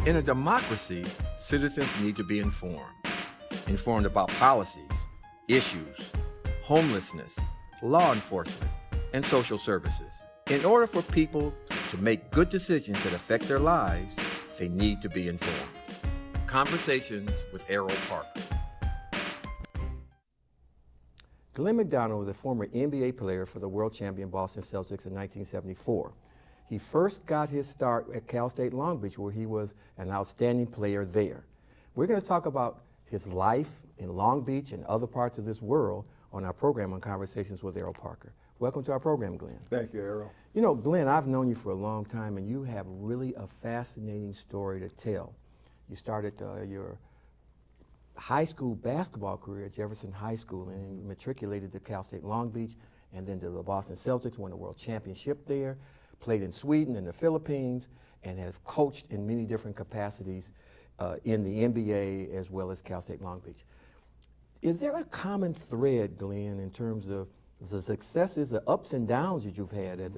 In a democracy, citizens need to be informed about policies, issues, homelessness, law enforcement, and social services. In order for people to make good decisions that affect their lives, they need to be informed. Conversations with Erroll Parker. Glenn McDonald was a former NBA player for the world champion Boston Celtics in 1974. He first got his start at Cal State Long Beach, where he was an outstanding player there. We're going to talk about his life in Long Beach and other parts of this world on our program on Conversations with Erroll Parker. Welcome to our program, Glenn. Thank you, Errol. You know, Glenn, I've known you for a long time, and you have really a fascinating story to tell. You started your high school basketball career at Jefferson High School, and you matriculated to Cal State Long Beach, and then to the Boston Celtics, won the world championship there, played in Sweden and the Philippines, and have coached in many different capacities in the NBA as well as Cal State Long Beach. Is there a common thread, Glenn, in terms of the successes, the ups and downs that you've had as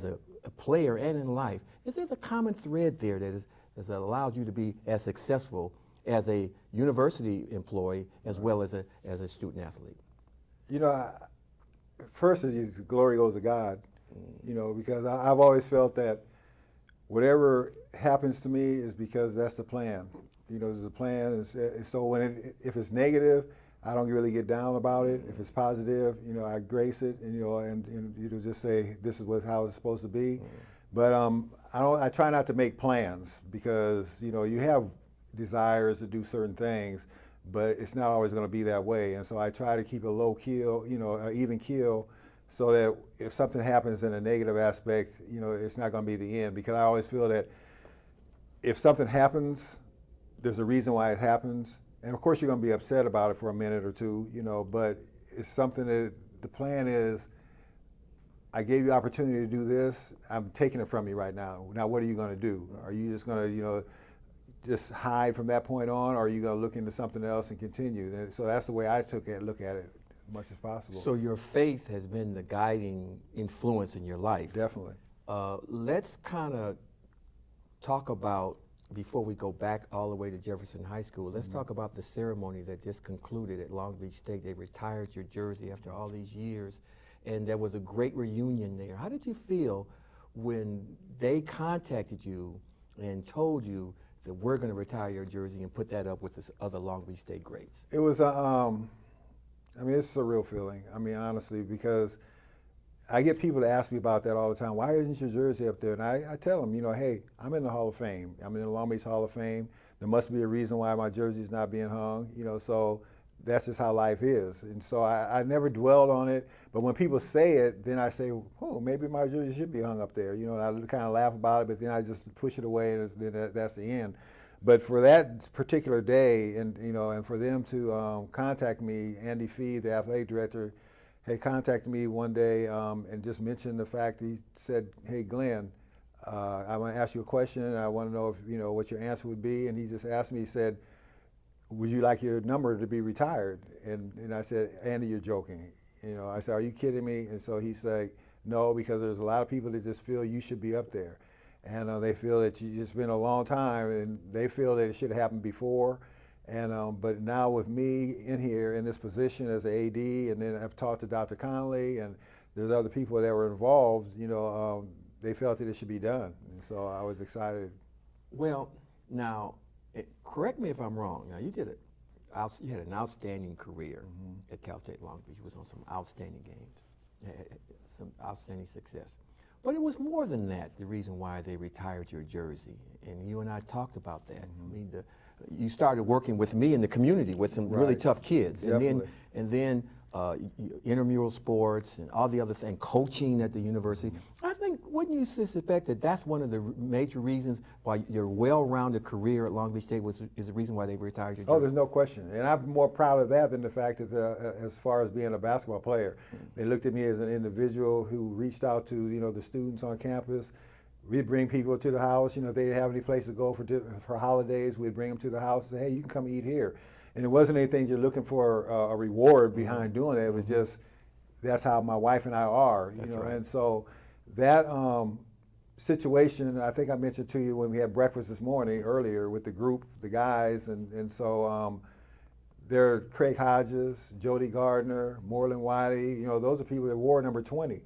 a player and in life? Is there a common thread there that has allowed you to be as successful as a university employee as well as a student athlete? You know, first, glory goes to God, you know, because I've always felt that whatever happens to me is because that's the plan. You know, there's a plan, so if it's negative, I don't really get down about it. If it's positive, you know, I grace it, and you know, just say this is how it's supposed to be. But I try not to make plans, because you know you have desires to do certain things, but it's not always going to be that way. And so I try to keep a low keel, you know, an even keel, so that if something happens in a negative aspect, you know, it's not going to be the end. Because I always feel that if something happens, there's a reason why it happens. And of course you're going to be upset about it for a minute or two, you know, but it's something that the plan is, I gave you opportunity to do this, I'm taking it from you right now. Now what are you going to do? Are you just going to, you know, just hide from that point on, or are you going to look into something else and continue? And so that's the way I look at it as much as possible. So your faith has been the guiding influence in your life. Definitely. Let's kind of talk about, before we go back all the way to Jefferson High School, let's talk about the ceremony that just concluded at Long Beach State. They retired your jersey after all these years, and there was a great reunion there. How did you feel when they contacted you and told you that we're going to retire your jersey and put that up with the other Long Beach State greats? It was, I mean, it's a real feeling. I mean, honestly, because I get people to ask me about that all the time. Why isn't your jersey up there? And I tell them, you know, hey, I'm in the Hall of Fame. I'm in the Long Beach Hall of Fame. There must be a reason why my jersey's not being hung, you know, so that's just how life is. And so I never dwelled on it, but when people say it, then I say, oh, maybe my jersey should be hung up there, you know, and I kind of laugh about it, but then I just push it away, and then that's the end. But for that particular day, and you know, and for them to contact me, Andy Fee, the athletic director, had contacted me one day and just mentioned the fact, he said, hey, Glenn, I want to ask you a question, and I want to know if, you know, what your answer would be. And he just asked me, he said, would you like your number to be retired? And I said, Andy, you're joking. You know, I said, are you kidding me? And so he said, no, because there's a lot of people that just feel you should be up there. And they feel that it's been a long time, and they feel that it should have happened before. And but now with me in here in this position as an AD, and then I've talked to Dr. Connolly, and there's other people that were involved, you know, they felt that it should be done. And so I was excited. Well, now, correct me if I'm wrong. Now, you had an outstanding career at Cal State Long Beach. You was on some outstanding games, some outstanding success. But it was more than that, the reason why they retired your jersey. And you and I talked about that. I mean, you started working with me in the community with some really tough kids. Definitely. And then intramural sports and all the other things, coaching at the university. I think, wouldn't you suspect that that's one of the major reasons why your well-rounded career at Long Beach State is the reason why they retired your jersey? Oh, there's no question. And I'm more proud of that than the fact that as far as being a basketball player, they looked at me as an individual who reached out to, you know, the students on campus. We'd bring people to the house, you know, if they didn't have any place to go for holidays, we'd bring them to the house and say, hey, you can come eat here. And it wasn't anything you're looking for a reward behind doing it. It was just, that's how my wife and I are, you know. Right. And so that situation, I think I mentioned to you when we had breakfast this morning earlier with the group, the guys, and so there are Craig Hodges, Jody Gardner, Moreland Wiley. You know, those are people that wore number 20.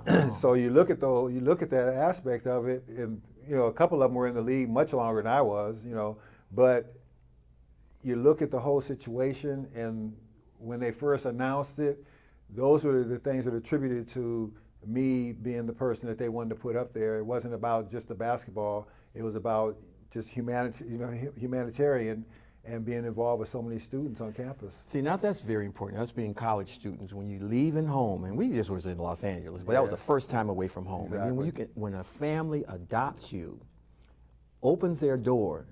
Yeah. So you look at that aspect of it, and you know, a couple of them were in the league much longer than I was. You know, but you look at the whole situation, and when they first announced it, those were the things that attributed to me being the person that they wanted to put up there. It wasn't about just the basketball. It was about just humanitarian and being involved with so many students on campus. See, now that's very important. Us being college students, when you leaving home, and we just was in Los Angeles, but that was the first time away from home. Exactly. And then when a family adopts you, opens their door,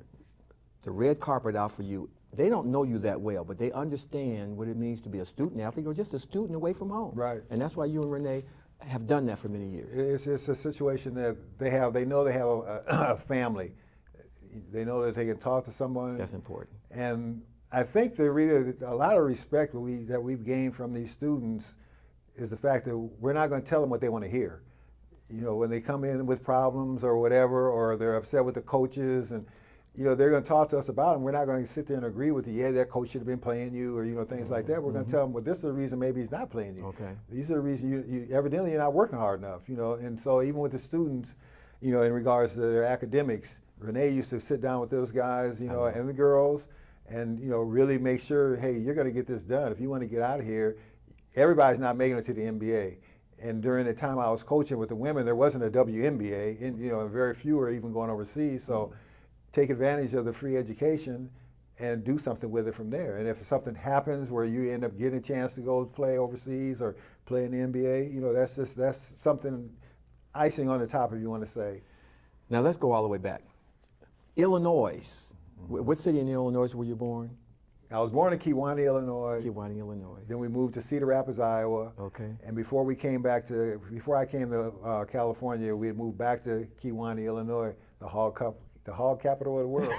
the red carpet out for you, they don't know you that well, but they understand what it means to be a student athlete or just a student away from home. Right. And that's why you and Renee have done that for many years. It's a situation that they know they have a family. They know that they can talk to someone. That's important. And I think a lot of respect that we've gained from these students is the fact that we're not going to tell them what they want to hear. You know, when they come in with problems or whatever, or they're upset with the coaches, and you know, they're going to talk to us about them. We're not going to sit there and agree with you. Yeah, that coach should have been playing you, or you know, things like that. We're going to tell them, well, this is the reason maybe he's not playing you. Okay. These are the reasons you evidently you're not working hard enough. You know, and so even with the students, you know, in regards to their academics, Renee used to sit down with those guys, you know, and the girls, and you know, really make sure, hey, you're going to get this done. If you want to get out of here, everybody's not making it to the NBA. And during the time I was coaching with the women, there wasn't a WNBA, and you know, and very few are even going overseas. So take advantage of the free education and do something with it from there. And if something happens where you end up getting a chance to go play overseas or play in the NBA, you know, that's something icing on the top, if you want to say. Now let's go all the way back. Illinois. What city in Illinois were you born? I was born in Kewanee, Illinois. Kewanee, Illinois. Then we moved to Cedar Rapids, Iowa. Okay. And before I came to California, we had moved back to Kewanee, Illinois, the hog capital of the world.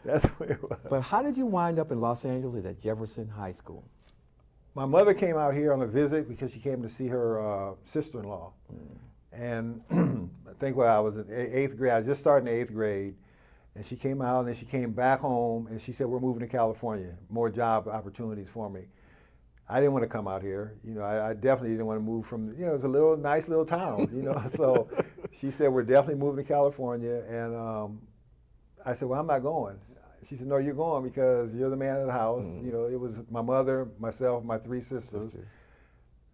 That's where it was. But how did you wind up in Los Angeles at Jefferson High School? My mother came out here on a visit because she came to see her sister-in-law. And I think when I was in 8th grade, I was just starting the 8th grade, and she came out and then she came back home and she said, we're moving to California, more job opportunities for me. I didn't want to come out here. You know, I definitely didn't want to move from, you know, it was a nice little town, you know. So she said, we're definitely moving to California. And I said, well, I'm not going. She said, no, you're going because you're the man of the house. You know, it was my mother, myself, my 3 sisters,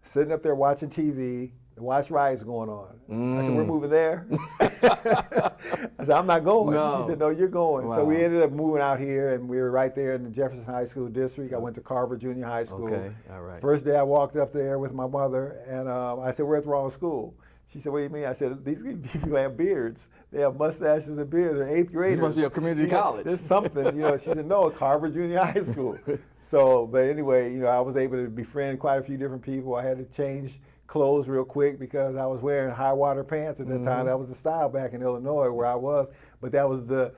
sitting up there watching TV. The watch riots going on. I said, we're moving there. I said, I'm not going. No. She said, no, you're going. Wow. So we ended up moving out here, and we were right there in the Jefferson High School district. I went to Carver Junior High School. Okay, all right. First day I walked up there with my mother, and I said, we're at the wrong school. She said, what do you mean? I said, these people have beards. They have mustaches and beards. They're 8th graders. This must be a community college. There's something, you know. She said, no, Carver Junior High School. So, but anyway, you know, I was able to befriend quite a few different people. I had to change clothes real quick because I was wearing high water pants at that time. That was the style back in Illinois where I was. But that was the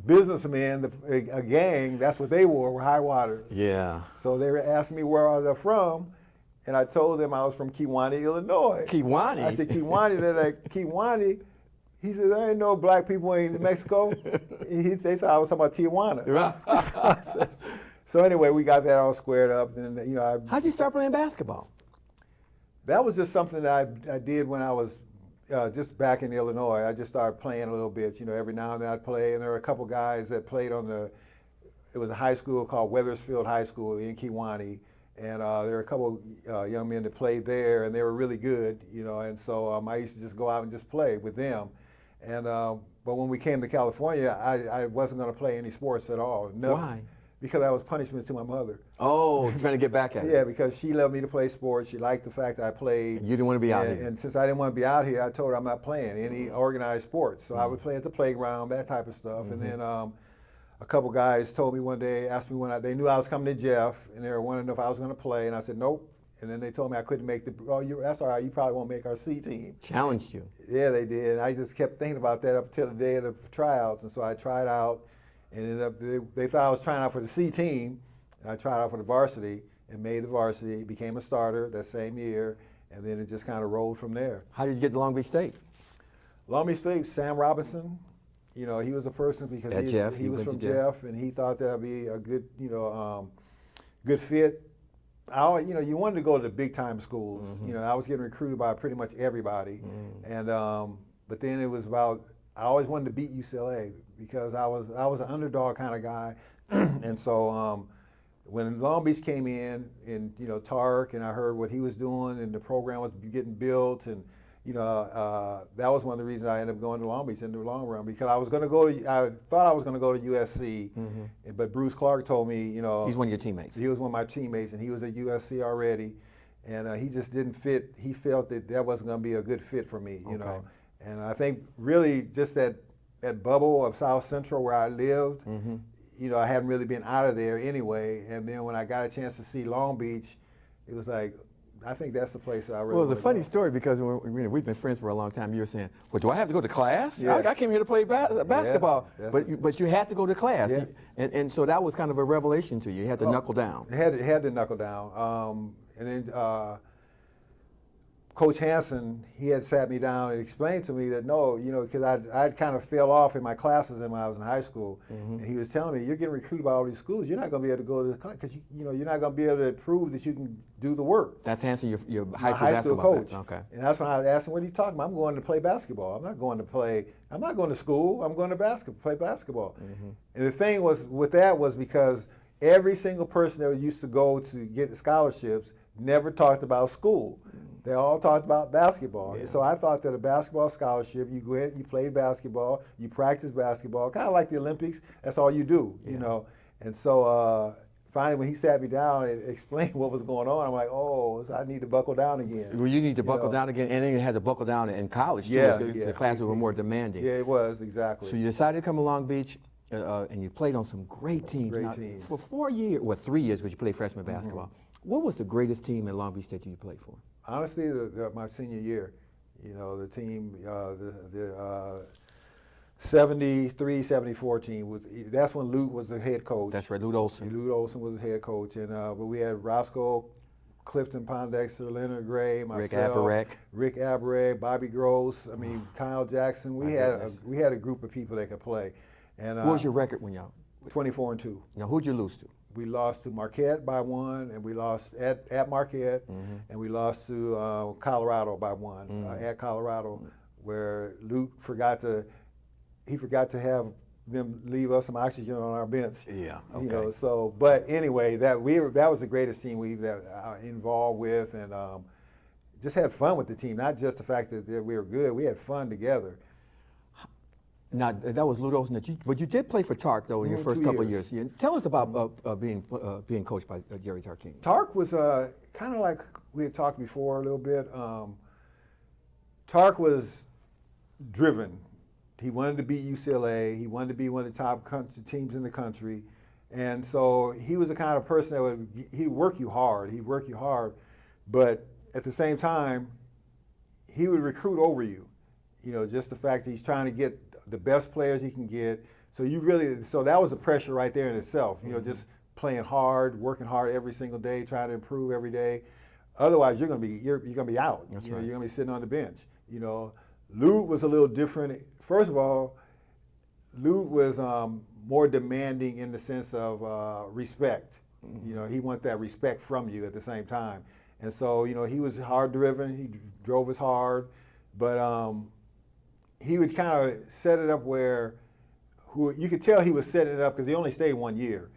businessmen, a gang, that's what they wore, were high waters. Yeah. So they were asking me where I was from, and I told them I was from Kewanee, Illinois. Kewanee? I said, Kewanee. They're like, Kewanee? He said, there ain't no black people in Mexico. They thought I was talking about Tijuana. Right. So anyway, we got that all squared up. And you know, How'd you start playing basketball? That was just something that I did when I was just back in Illinois. I just started playing a little bit. You know, every now and then I'd play, and there were a couple guys that played on it was a high school called Weathersfield High School in Kewanee, and there were a couple young men that played there, and they were really good, you know, and so I used to just go out and just play with them. And but when we came to California, I wasn't going to play any sports at all. No. Why? Because that was punishment to my mother. Oh, trying to get back at it. Yeah, because she loved me to play sports. She liked the fact that I played. You didn't want to be out here. And since I didn't want to be out here, I told her I'm not playing any organized sports. So I would play at the playground, that type of stuff. And then a couple guys told me one day, asked me when they knew I was coming to Jeff, and they were wondering if I was going to play. And I said, nope. And then they told me I couldn't make that's all right, you probably won't make our C team. Challenged you. Yeah, they did. And I just kept thinking about that up until the day of the tryouts. And so I tried out. And ended up, they thought I was trying out for the C team, and I tried out for the varsity and made the varsity, became a starter that same year, and then it just kind of rolled from there. How did you get to Long Beach State? Long Beach State, Sam Robinson, he was a person because he was from Jeff, and he thought that'd be a good, good fit. You wanted to go to the big time schools. Mm-hmm. I was getting recruited by pretty much everybody, and but then it was about I always wanted to beat UCLA because I was an underdog kind of guy, and so when Long Beach came in, and Tark, and I heard what he was doing, and the program was getting built, and that was one of the reasons I ended up going to Long Beach in the long run, because I thought I was going to go to USC, but Bruce Clark told me, He's one of your teammates. He was one of my teammates, and he was at USC already, and he just didn't fit. He felt that wasn't going to be a good fit for me, Okay. And I think really just that bubble of South Central where I lived, I hadn't really been out of there anyway, and then when I got a chance to see Long Beach, it was like, I think that's the place I really. Well, it's a funny go. story because we've been friends for a long time. You were saying, "Well, do I have to go to class? Yeah. I came here to play basketball." Yeah, but you had to go to class, Yeah. and so that was kind of a revelation to you. You had to knuckle down. It had to knuckle down, and then Coach Hansen, he had sat me down and explained to me that no, because I'd kind of fell off in my classes when I was in high school, and he was telling me, you're getting recruited by all these schools, you're not going to be able to go to the class because you're not going to be able to prove that you can do the work. That's Hansen, your My high school high basketball coach. Okay. And that's when I asked him, what are you talking about? I'm going to play basketball. I'm not going to school. I'm going to play basketball. And the thing with that was because every single person that used to go to get the scholarships never talked about school. They all talked about basketball. And so I thought that a basketball scholarship, you go ahead, you play basketball, you practice basketball, kind of like the Olympics, that's all you do, And so finally when he sat me down and explained what was going on, I'm like, so I need to buckle down again. Well, you need to buckle down again, and then you had to buckle down in college, too. Yeah, The classes were more demanding. Yeah, it was, exactly. So you decided to come to Long Beach, and you played on some great teams. Great Now, teams. For 4 years, 3 years, because you played freshman basketball. What was the greatest team in Long Beach State that you played for? Honestly, my senior year, the team, the 73-74 team, that's when Lute was the head coach. That's right, Lute Olson. Lute Olson was the head coach, and but we had Roscoe, Clifton Pondexter, Leonard Gray, myself, Rick Aberek, Bobby Gross, Kyle Jackson. We had a group of people that could play. And what was your record when y'all? 24-2. Now, who'd you lose to? We lost to Marquette by 1, and we lost at Marquette, and we lost to Colorado by 1 at Colorado, where Luke forgot to have them leave us some oxygen on our bench. Yeah. Okay. But anyway, that was the greatest team we involved with, and just had fun with the team. Not just the fact that we were good, we had fun together. Now, that was Lute Olson, but you did play for Tark, though, in your first couple of years. Yeah. Tell us about being coached by Jerry Tarkanian. Tark was kind of like we had talked before a little bit. Tark was driven. He wanted to beat UCLA. He wanted to be one of the top teams in the country. And so he was the kind of person that he'd work you hard. He'd work you hard. But at the same time, he would recruit over you. Just the fact that he's trying to get the best players he can get. So that was the pressure right there in itself. Just playing hard, working hard every single day, trying to improve every day. Otherwise, you're gonna be out. That's right. You're gonna be sitting on the bench. Lute was a little different. First of all, Lute was more demanding in the sense of respect. He wanted that respect from you at the same time. And so, he was hard driven. He drove us hard, but he would kind of set it up where you could tell he was setting it up because he only stayed 1 year,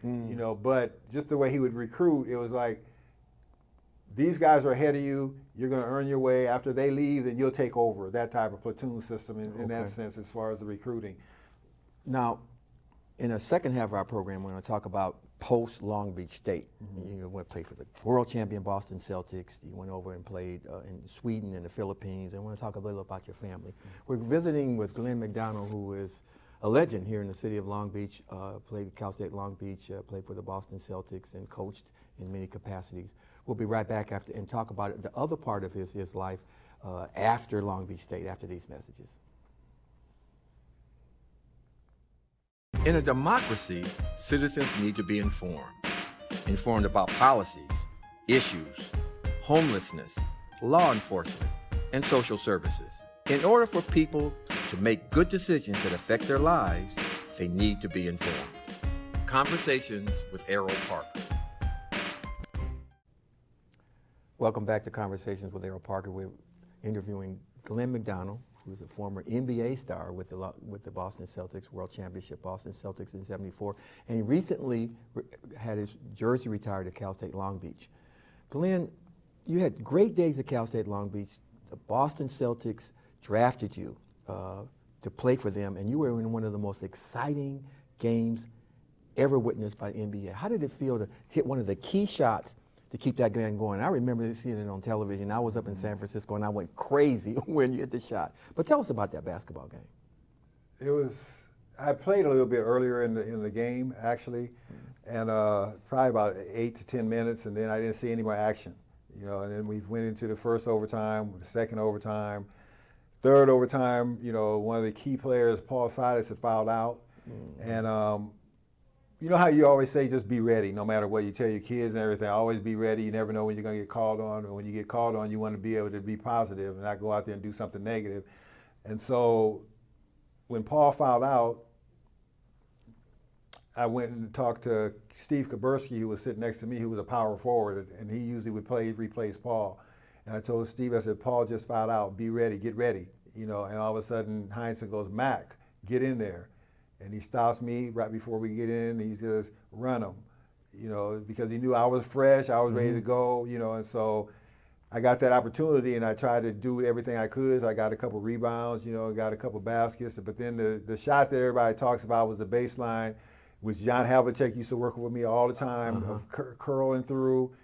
but just the way he would recruit, it was like, these guys are ahead of you, you're going to earn your way. After they leave, then you'll take over, that type of platoon system in that sense as far as the recruiting. Now, in the second half of our program, we're going to talk about post-Long Beach State. You went to play for the world champion Boston Celtics. You went over and played in Sweden and the Philippines. And we're going to talk a little about your family. We're visiting with Glenn McDonald, who is a legend here in the city of Long Beach, played at Cal State Long Beach, played for the Boston Celtics, and coached in many capacities. We'll be right back after and talk about the other part of his life after Long Beach State, after these messages. In a democracy, citizens need to be informed about policies, issues, homelessness, law enforcement, and social services. In order for people to make good decisions that affect their lives, they need to be informed. Conversations with Erroll Parker. Welcome back to Conversations with Erroll Parker. We're interviewing Glenn McDonald, who's a former NBA star with the Boston Celtics, World Championship Boston Celtics in '74, and he recently had his jersey retired at Cal State Long Beach. Glenn, you had great days at Cal State Long Beach. The Boston Celtics drafted you to play for them, and you were in one of the most exciting games ever witnessed by the NBA. How did it feel to hit one of the key shots to keep that game going? I remember seeing it on television. I was up in San Francisco, and I went crazy when you hit the shot. But tell us about that basketball game. I played a little bit earlier in the game, actually, and probably about 8 to 10 minutes, and then I didn't see any more action. And then we went into the first overtime, the second overtime, third overtime. One of the key players, Paul Silas, had fouled out, and you know how you always say, just be ready, no matter what you tell your kids and everything. Always be ready. You never know when you're going to get called on, or when you get called on, you want to be able to be positive and not go out there and do something negative. And so when Paul fouled out, I went and talked to Steve Kaburski, who was sitting next to me, who was a power forward, and he usually would replace Paul. And I told Steve, I said, Paul just fouled out. Be ready. Get ready. And all of a sudden, Heinsohn goes, Mac, get in there. And he stops me right before we get in. He says, run him, because he knew I was fresh, I was ready to go, and so I got that opportunity, and I tried to do everything I could. So I got a couple rebounds, got a couple baskets. But then the shot that everybody talks about was the baseline, which John Havlicek used to work with me all the time, of curling through,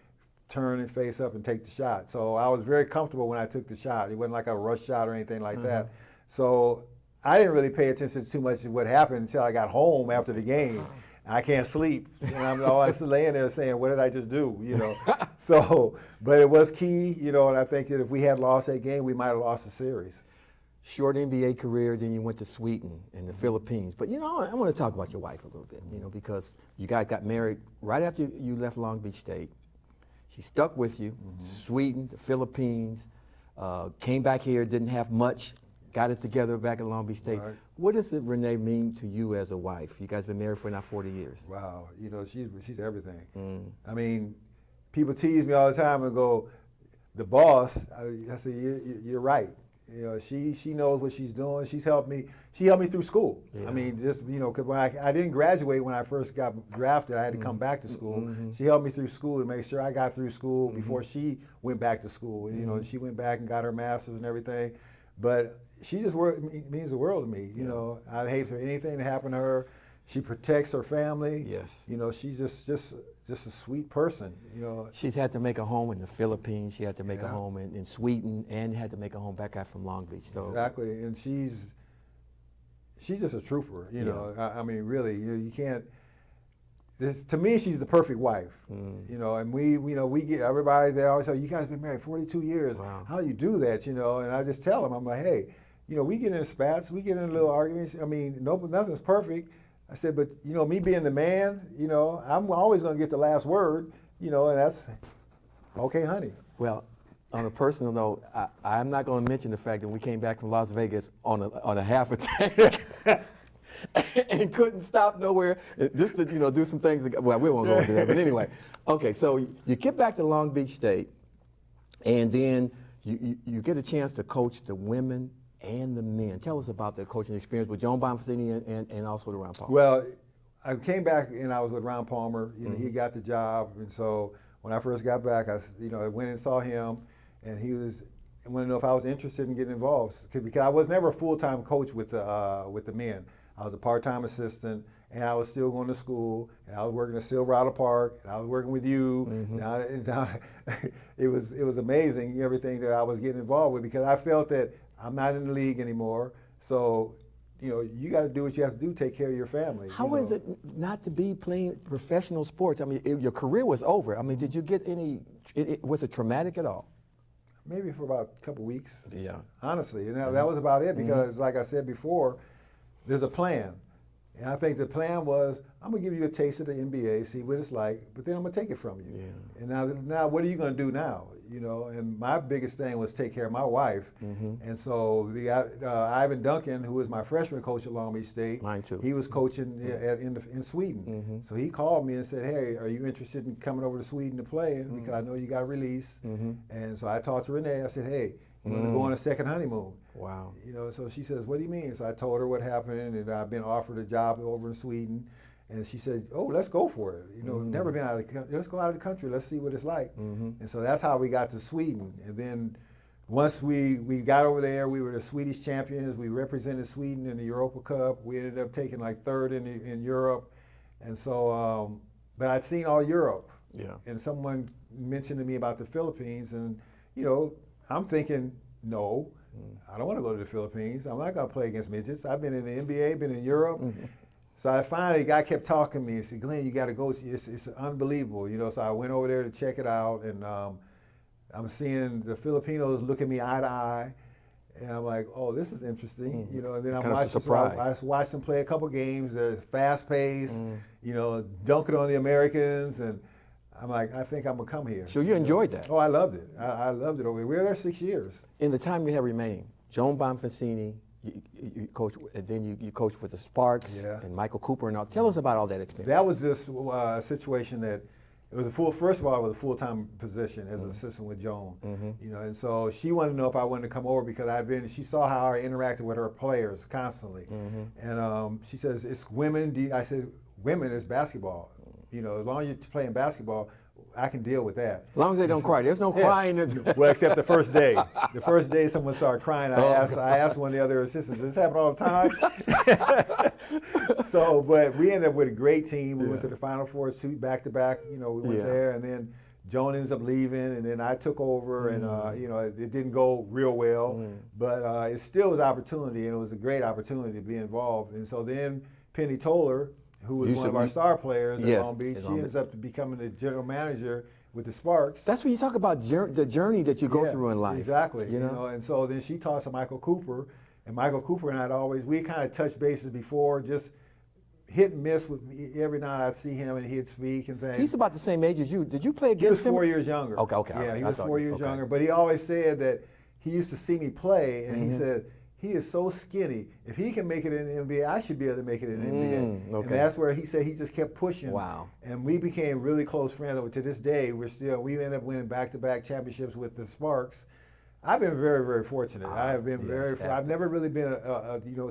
turn and face up and take the shot. So I was very comfortable when I took the shot. It wasn't like a rush shot or anything like that. So I didn't really pay attention to too much of what happened until I got home after the game. I can't sleep, and I'm always laying there saying, "What did I just do?" So, but it was key, and I think that if we had lost that game, we might have lost the series. Short NBA career, then you went to Sweden and the Philippines. But I want to talk about your wife a little bit, because you guys got married right after you left Long Beach State. She stuck with you, Sweden, the Philippines, came back here, didn't have much. Got it together back at Long Beach State. Right. What does it, Renee, mean to you as a wife? You guys been married for now 40 years. Wow, she's everything. I mean, people tease me all the time and go, the boss. I say, you're right. She knows what she's doing. She helped me through school. Yeah. I mean, just because when I didn't graduate when I first got drafted, I had to come back to school. She helped me through school to make sure I got through school before she went back to school. And, she went back and got her master's and everything. But she just means the world to me. I'd hate for anything to happen to her. She protects her family. Yes. She's just a sweet person. She's had to make a home in the Philippines. She had to make a home in Sweden, and had to make a home back out from Long Beach. So exactly, and she's just a trooper. I mean, really, you can't. To me, she's the perfect wife. And we get everybody. They always say, "You guys been married 42 years. Wow. How you do that?" And I just tell them, I'm like, "Hey, we get in spats, we get in little arguments. I mean, nothing's perfect." I said, "But me being the man, I'm always going to get the last word. And that's okay, honey." Well, on a personal note, I'm not going to mention the fact that we came back from Las Vegas on a half a tank. And couldn't stop nowhere, just to do some things. Well, we won't go into that, but anyway. Okay, so you get back to Long Beach State, and then you get a chance to coach the women and the men. Tell us about the coaching experience with Joan Bonfacini and also with Ron Palmer. Well, I came back and I was with Ron Palmer. He got the job, and so when I first got back, I went and saw him, and he wanted to know if I was interested in getting involved because I was never a full-time coach with the men. I was a part-time assistant, and I was still going to school, and I was working at Silverado Park, and I was working with you. It was amazing, everything that I was getting involved with, because I felt that I'm not in the league anymore. So, you got to do what you have to do, take care of your family. How is it not to be playing professional sports? I mean, your career was over. I mean, did you get was it traumatic at all? Maybe for about a couple weeks. Yeah. Honestly, that was about it, because like I said before, there's a plan. And I think the plan was, I'm gonna give you a taste of the NBA, see what it's like, but then I'm gonna take it from you. Yeah. And now what are you gonna do now? You know, and my biggest thing was take care of my wife. And so we got Ivan Duncan, who was my freshman coach at Long Beach State. Mine too. He was coaching in Sweden. So he called me and said, hey, are you interested in coming over to Sweden to play? Because I know you got a release. And so I talked to Renee. I said, hey, you want to go on a second honeymoon? Wow. You know, so she says, what do you mean? So I told her what happened, and I've been offered a job over in Sweden. And she said, oh, let's go for it. You know, never been out of the country. Let's go out of the country. Let's see what it's like. And so that's how we got to Sweden. And then once we got over there, we were the Swedish champions. We represented Sweden in the Europa Cup. We ended up taking like third in Europe. And so, but I'd seen all Europe. Yeah. And someone mentioned to me about the Philippines. And, you know, I'm thinking, no, I don't want to go to the Philippines. I'm not going to play against midgets. I've been in the NBA, been in Europe. So I finally, the guy kept talking to me and said, Glenn, you got to go. It's unbelievable, you know. So I went over there to check it out, and I'm seeing the Filipinos look at me eye to eye, and I'm like, oh, this is interesting, you know. And then I watched them play a couple games. They're fast paced, you know, dunking on the Americans, and I'm like, I think I'm gonna come here. So you enjoyed that? Oh, I loved it. I loved it over here. We were there 6 years. In the time you have remaining, Joan Bonfacini, you coach, and then you coached with the Sparks and Michael Cooper and all. Tell us about all that experience. That was just a situation that it was first of all, it was a full-time position as an assistant with Joan. You know, and so she wanted to know if I wanted to come over because she saw how I interacted with her players constantly. And she says, it's women. I said, women is basketball. You know, as long as you're playing basketball, I can deal with that. As long as they don't cry. There's no crying. Well, except the first day. The first day someone started crying, I asked one of the other assistants, does this happen all the time? So, but we ended up with a great team. We went to the Final Four back-to-back. You know, we went there, and then Joan ends up leaving, and then I took over, and you know, it didn't go real well, but it still was opportunity, and it was a great opportunity to be involved. And so then Penny Toller, who was one of our star players at Long Beach, she ends up becoming the general manager with the Sparks. That's when you talk about the journey that you go through in life. Exactly. You know, and so then she talks to Michael Cooper, and Michael Cooper and we kind of touched bases before, just hit and miss with me. Every night I'd see him and he'd speak and things. He's about the same age as you. Did you play against him? He was 4 years younger. Okay. Yeah, he was 4 years younger, but he always said that he used to see me play, and he said, he is so skinny. If he can make it in the NBA, I should be able to make it in the NBA. And that's where he said he just kept pushing. Wow. And we became really close friends. To this day, we ended up winning back-to-back championships with the Sparks. I've been very, very fortunate. I have been I've never really been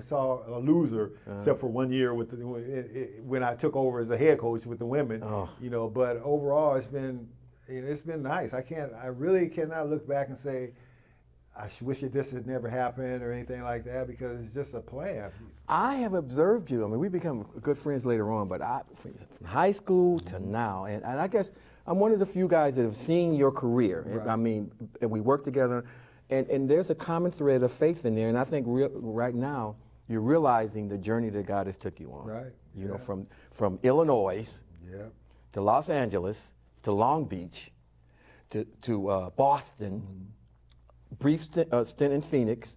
saw a loser except for 1 year with when I took over as a head coach with the women. You know, but overall it's been nice. I really cannot look back and say, I wish this had never happened or anything like that, because it's just a plan. I have observed you. I mean, we become good friends later on, but from high school to now, and I guess I'm one of the few guys that have seen your career. Right. I mean, we work together, and there's a common thread of faith in there, and I think right now you're realizing the journey that God has took you on. Right. You know, from Illinois to Los Angeles to Long Beach to Boston. Brief stint in Phoenix,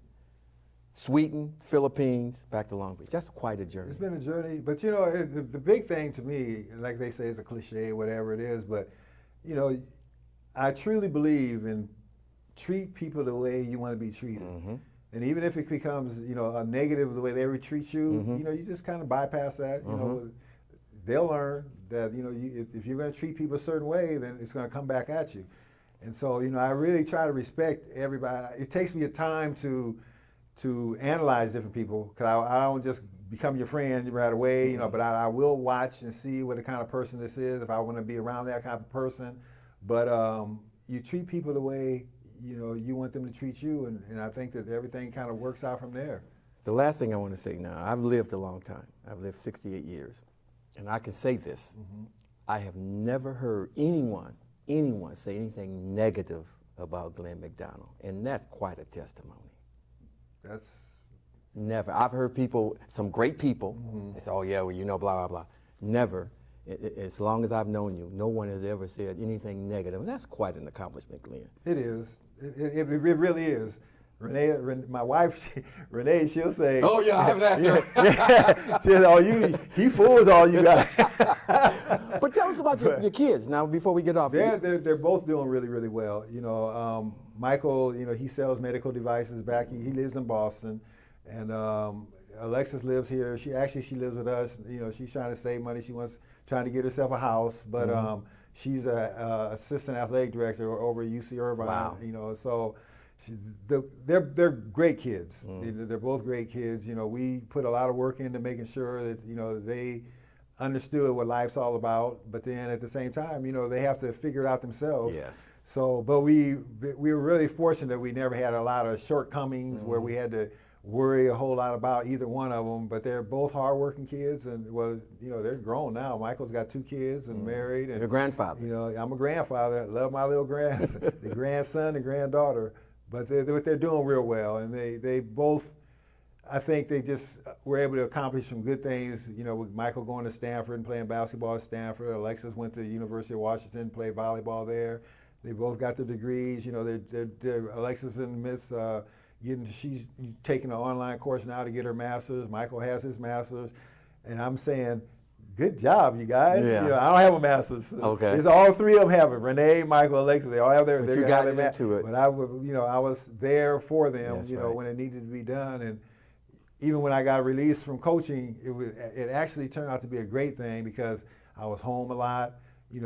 Sweden, Philippines, back to Long Beach. That's quite a journey. It's been a journey, but you know, the big thing to me, like they say, it's a cliche, whatever it is, but you know, I truly believe in treat people the way you want to be treated. And even if it becomes, you know, a negative the way they would treat you, you know, you just kind of bypass that. You know, they'll learn that, you know, if you're going to treat people a certain way, then it's going to come back at you. And so, you know, I really try to respect everybody. It takes me a time to analyze different people, because I don't just become your friend right away, you know, but I will watch and see what the kind of person this is, if I want to be around that kind of person. But you treat people the way, you know, you want them to treat you, and I think that everything kind of works out from there. The last thing I want to say now, I've lived a long time. I've lived 68 years. And I can say this, I have never heard anyone say anything negative about Glenn McDonald, and that's quite a testimony. That's never. I've heard people, some great people, they say, "Oh yeah, well, you know, blah blah blah." Never, as long as I've known you, no one has ever said anything negative, and that's quite an accomplishment, Glenn. It is. It really is. My wife, Renee, she'll say, Oh yeah, I have an answer. she'll say, oh, he fools all you guys. But tell us about your kids now before we get off. They're both doing really, really well. Michael, he sells medical devices back. He lives in Boston, and Alexis lives here. She lives with us. She's trying to save money. Trying to get herself a house, but she's a assistant athletic director over at UC Irvine. Wow. So they're great kids. They're both great kids. We put a lot of work into making sure that they understood what life's all about, but then at the same time, they have to figure it out themselves. Yes. So, but we were really fortunate. We never had a lot of shortcomings where we had to worry a whole lot about either one of them. But they're both hardworking kids, and they're grown now. Michael's got 2 kids and married. And your grandfather. I'm a grandfather. I love my little the grandson and granddaughter. But they're doing real well, and they both. I think they just were able to accomplish some good things, with Michael going to Stanford and playing basketball at Stanford. Alexis went to the University of Washington, played volleyball there. They both got their degrees. They're Alexis in the midst she's taking an online course now to get her master's. Michael has his master's. And I'm saying, good job, you guys. Yeah. I don't have a master's. Okay. It's all 3 of them have it. Renee, Michael, Alexis, they all have their. But you got into it. But I was there for them. That's right. When it needed to be done. And even when I got released from coaching, it actually turned out to be a great thing because I was home a lot.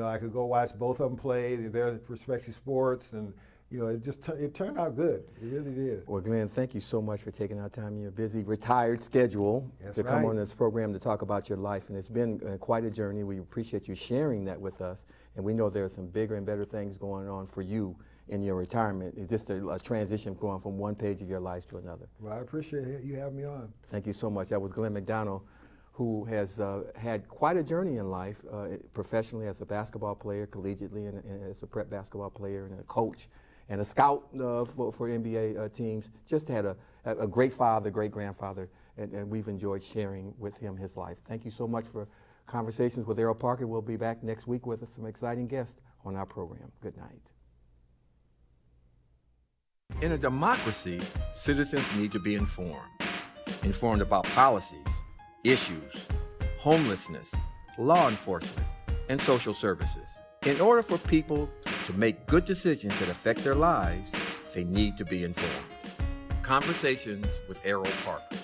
I could go watch both of them play their respective sports, and it turned out good. It really did. Well, Glenn, thank you so much for taking our time in your busy retired schedule to come on this program to talk about your life. And it's been quite a journey. We appreciate you sharing that with us. And we know there are some bigger and better things going on for you in your retirement. It's just a transition going from one page of your life to another. Well, I appreciate you having me on. Thank you so much. That was Glenn McDonald, who has had quite a journey in life, professionally as a basketball player, collegiately, and as a prep basketball player and a coach and a scout for NBA teams. Just had a great father, great grandfather, and we've enjoyed sharing with him his life. Thank you so much for Conversations with Erroll Parker. We'll be back next week with some exciting guests on our program. Good night. In a democracy, citizens need to be informed about policies, issues, homelessness, law enforcement, and social services. In order for people to make good decisions that affect their lives, they need to be informed. Conversations with Erroll Parker.